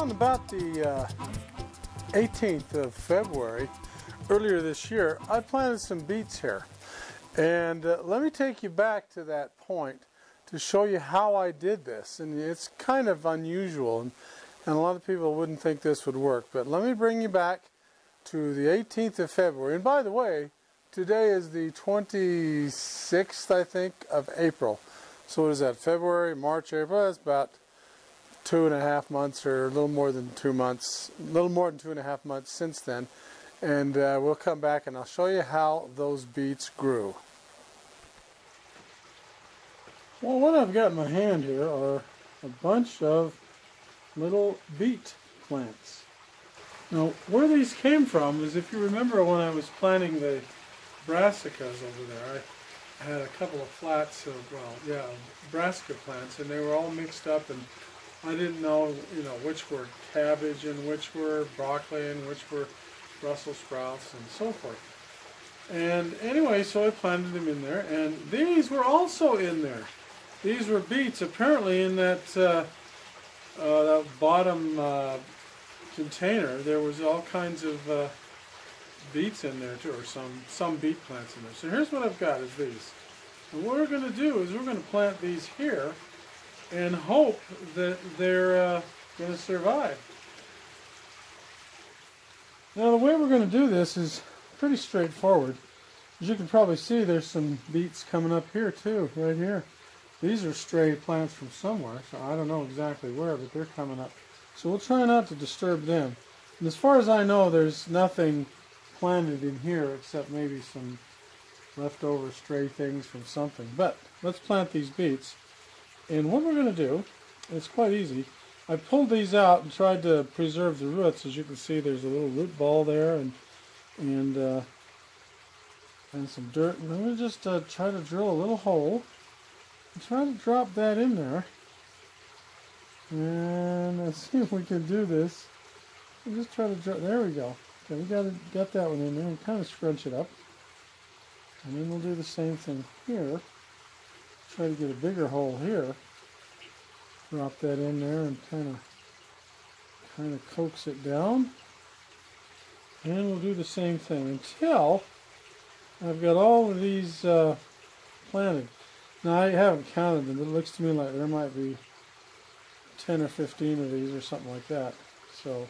on about the 18th of February, earlier this year, I planted some beets here. And let me take you back to that point to show you how I did this. And it's kind of unusual, and a lot of people wouldn't think this would work. But let me bring you back to the 18th of February. And by the way, today is the 26th, I think, of April. So what is that, February, March, April? That's about 2.5 months, or a little more than 2 months, a little more than 2.5 months since then. And we'll come back and I'll show you how those beets grew. Well, what I've got in my hand here are a bunch of little beet plants. Now, where these came from is, if you remember when I was planting the brassicas over there, I had a couple of flats of, brassica plants, and they were all mixed up, and I didn't know, which were cabbage and which were broccoli and which were Brussels sprouts and so forth. And anyway, so I planted them in there, and these were also in there. These were beets, apparently in that, that bottom container. There was all kinds of beets in there too, or some beet plants in there. So here's what I've got, is these. And what we're going to do is we're going to plant these here and hope that they're going to survive. Now, the way we're going to do this is pretty straightforward. As you can probably see, there's some beets coming up here too, right here. These are stray plants from somewhere, so I don't know exactly where, but they're coming up. So we'll try not to disturb them. And as far as I know, there's nothing planted in here except maybe some leftover stray things from something. But let's plant these beets. And what we're going to do, it's quite easy. I pulled these out and tried to preserve the roots. As you can see, there's a little root ball there and some dirt. And I'm going to just try to drill a little hole and try to drop that in there. And let's see if we can do this. We'll just try to drop. There we go. Okay, we got that one in there, and kind of scrunch it up. And then we'll do the same thing here. Try to get a bigger hole here. Drop that in there and kind of coax it down. And we'll do the same thing until I've got all of these planted. Now, I haven't counted them, but it looks to me like there might be 10 or 15 of these or something like that. So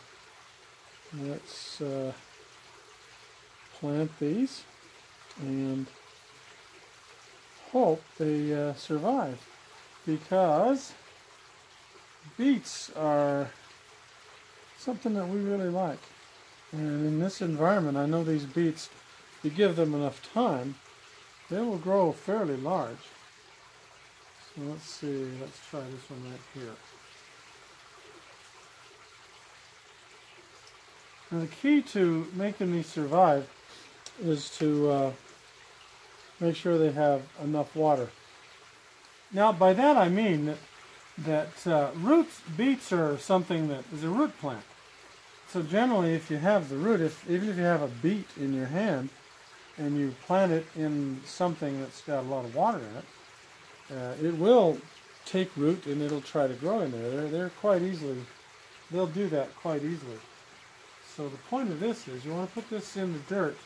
let's plant these and hope they survive, because beets are something that we really like. And in this environment, I know these beets, if you give them enough time, they will grow fairly large. So let's see, let's try this one right here. Now, the key to making these survive is to make sure they have enough water. Now, by that I mean that beets are something that is a root plant. So generally, if you have the root, even if you have a beet in your hand and you plant it in something that's got a lot of water in it, it will take root and it'll try to grow in there. They're quite easily, they'll do that quite easily. So the point of this is you want to put this in the dirt,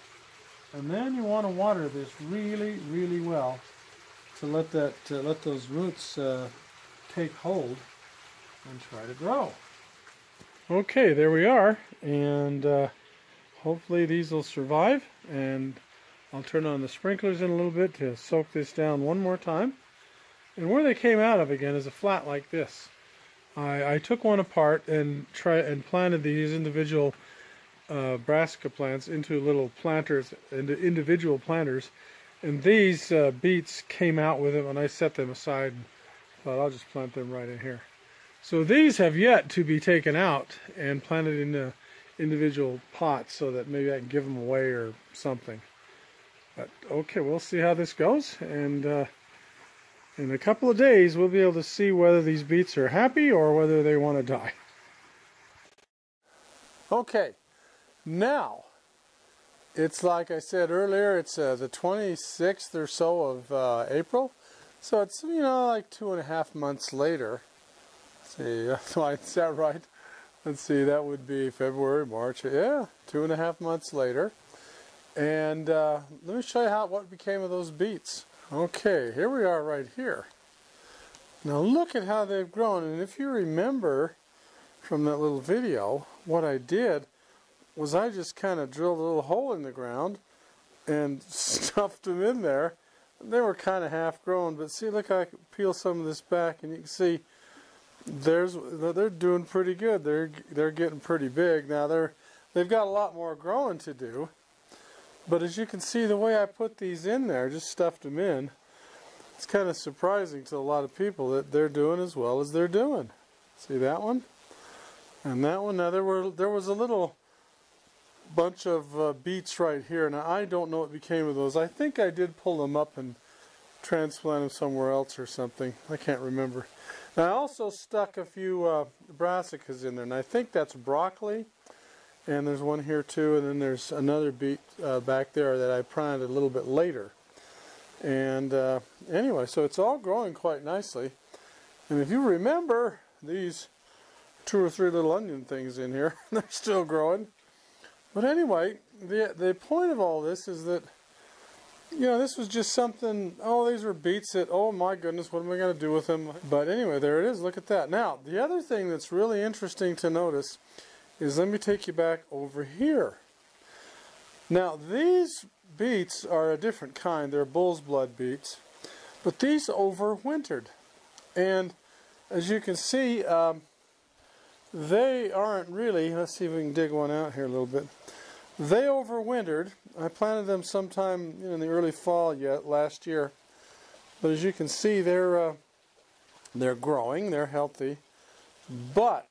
and then you want to water this really, really well to let those roots take hold and try to grow. Okay, there we are, and hopefully these will survive. And I'll turn on the sprinklers in a little bit to soak this down one more time. And where they came out of again is a flat like this. I took one apart and planted these individual brassica plants into little planters, into individual planters, and these beets came out with them, and I set them aside and thought I'll just plant them right in here. So these have yet to be taken out and planted in individual pots so that maybe I can give them away or something. But okay, we'll see how this goes, and in a couple of days we'll be able to see whether these beets are happy or whether they want to die. Okay. Now, it's like I said earlier, it's the 26th or so of April. So it's, like 2.5 months later. Let's see, is that right? let's see, that would be February, March, yeah, 2.5 months later. And let me show you what became of those beets. Okay, here we are right here. Now look at how they've grown, and if you remember from that little video, what I did was I just kind of drilled a little hole in the ground and stuffed them in there. They were kind of half grown, but see, look, I can peel some of this back and you can see they're doing pretty good. They're getting pretty big. Now they've got a lot more growing to do, but as you can see, the way I put these in there, just stuffed them in, it's kind of surprising to a lot of people that they're doing as well as they're doing. See that one? And that one. Now there was a little bunch of beets right here. Now I don't know what became of those. I think I did pull them up and transplant them somewhere else or something. I can't remember. Now I also stuck a few brassicas in there, and I think that's broccoli. And there's one here too, and then there's another beet back there that I planted a little bit later. And anyway, so it's all growing quite nicely. And if you remember these 2 or 3 little onion things in here, they're still growing. But anyway, the point of all this is that, you know, this was just something, oh, these were beets that, oh my goodness, what am I going to do with them? But anyway, there it is, look at that. Now, the other thing that's really interesting to notice is, let me take you back over here. Now, these beets are a different kind. They're bull's blood beets. But these overwintered. And as you can see, they aren't really, let's see if we can dig one out here a little bit. They overwintered. I planted them sometime in the early fall last year. But as you can see, they're growing, they're healthy, but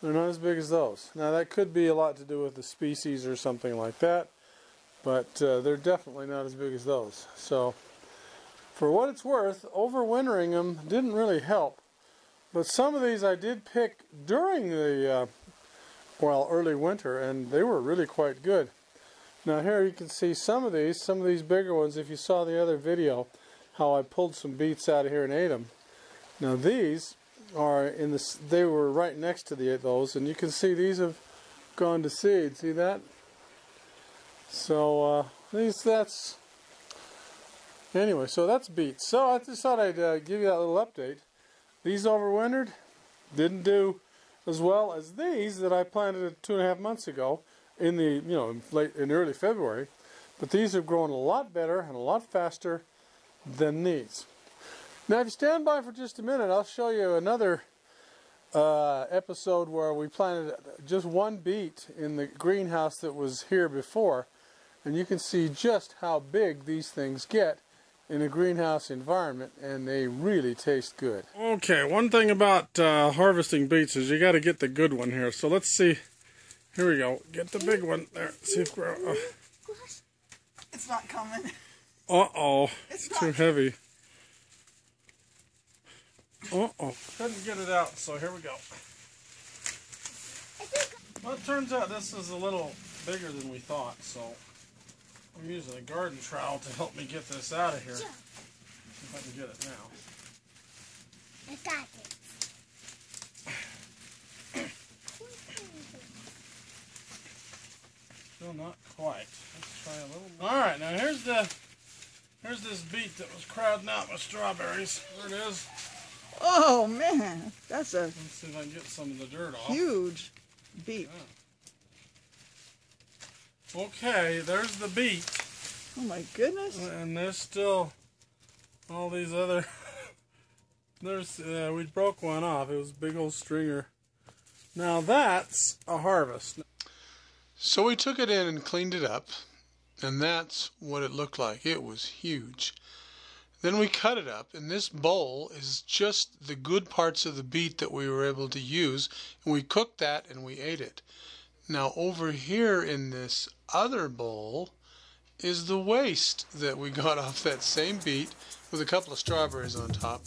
they're not as big as those. Now that could be a lot to do with the species or something like that, but they're definitely not as big as those. So for what it's worth, overwintering them didn't really help. But some of these I did pick during the early winter, and they were really quite good. Now here you can see some of these bigger ones. If you saw the other video, how I pulled some beets out of here and ate them. Now these are they were right next to those, and you can see these have gone to seed. See that? So anyway, so that's beets. So I just thought I'd give you that little update. These overwintered, didn't do as well as these that I planted 2.5 months ago in early February, but these have grown a lot better and a lot faster than these. Now if you stand by for just a minute, I'll show you another episode where we planted just one beet in the greenhouse that was here before, and you can see just how big these things get in a greenhouse environment, and they really taste good. Okay, one thing about harvesting beets is you got to get the good one here. So let's see. Here we go. Get the big one there. See if we're. It's not coming. Uh-oh. It's too heavy. Uh-oh. Couldn't get it out, so here we go. Well, it turns out this is a little bigger than we thought, so I'm using a garden trowel to help me get this out of here. See if I can get it now. I got it. Still not quite. Let's try a little more. Alright, now here's this beet that was crowding out my strawberries. There it is. Oh man, that's a Let's see if I can get some of the dirt off. huge beet. Yeah. Okay, there's the beet. Oh my goodness. And there's still all these other we broke one off. It was a big old stringer. Now that's a harvest. So we took it in and cleaned it up, and that's what it looked like. It was huge. Then we cut it up, and this bowl is just the good parts of the beet that we were able to use, and we cooked that and we ate it. Now over here in this other bowl is the waste that we got off that same beet with a couple of strawberries on top.